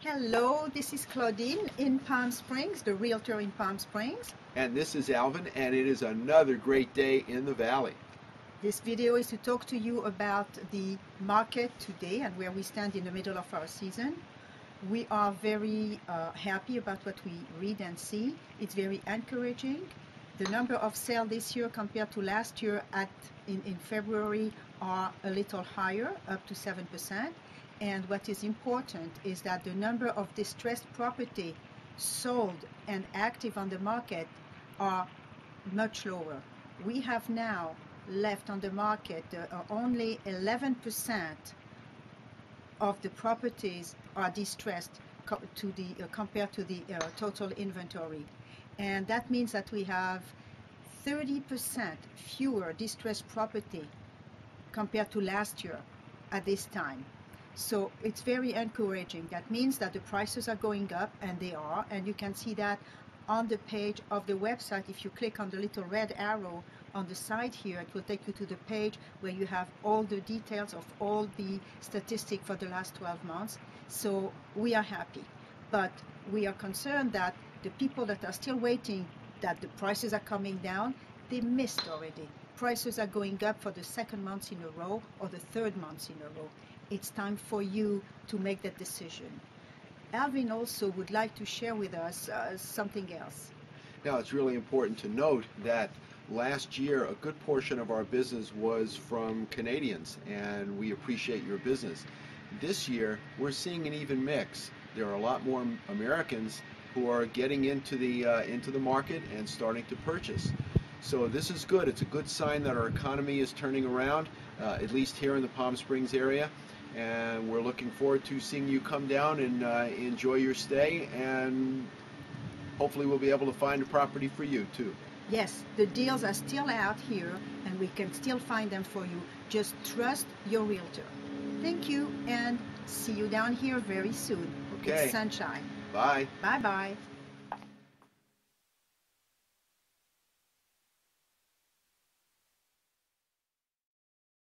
Hello, this is Claudine in Palm Springs, the realtor in Palm Springs. And this is Alvin, and it is another great day in the Valley. This video is to talk to you about the market today and where we stand in the middle of our season. We are very happy about what we read and see. It's very encouraging. The number of sales this year compared to last year in February are a little higher, up to 7%. And what is important is that the number of distressed property sold and active on the market are much lower. We have now left on the market only 11% of the properties are distressed compared to the total inventory. And that means that we have 30% fewer distressed property compared to last year at this time. So it's very encouraging. That means that the prices are going up, and they are, and you can see that on the page of the website. If you click on the little red arrow on the side here, it will take you to the page where you have all the details of all the statistics for the last 12 months. So we are happy, but we are concerned that the people that are still waiting that the prices are coming down, they missed already. Prices are going up for the second month in a row or the third month in a row. It's time for you to make that decision. Alvin also would like to share with us something else. Now, it's really important to note that last year a good portion of our business was from Canadians, and we appreciate your business. This year, we're seeing an even mix. There are a lot more Americans who are getting into the market and starting to purchase. So this is good. It's a good sign that our economy is turning around, at least here in the Palm Springs area. And we're looking forward to seeing you come down and enjoy your stay, and hopefully we'll be able to find a property for you too. Yes, the deals are still out here, and we can still find them for you. Just trust your realtor. Thank you, and see you down here very soon. Okay. It's sunshine. Bye. Bye-bye.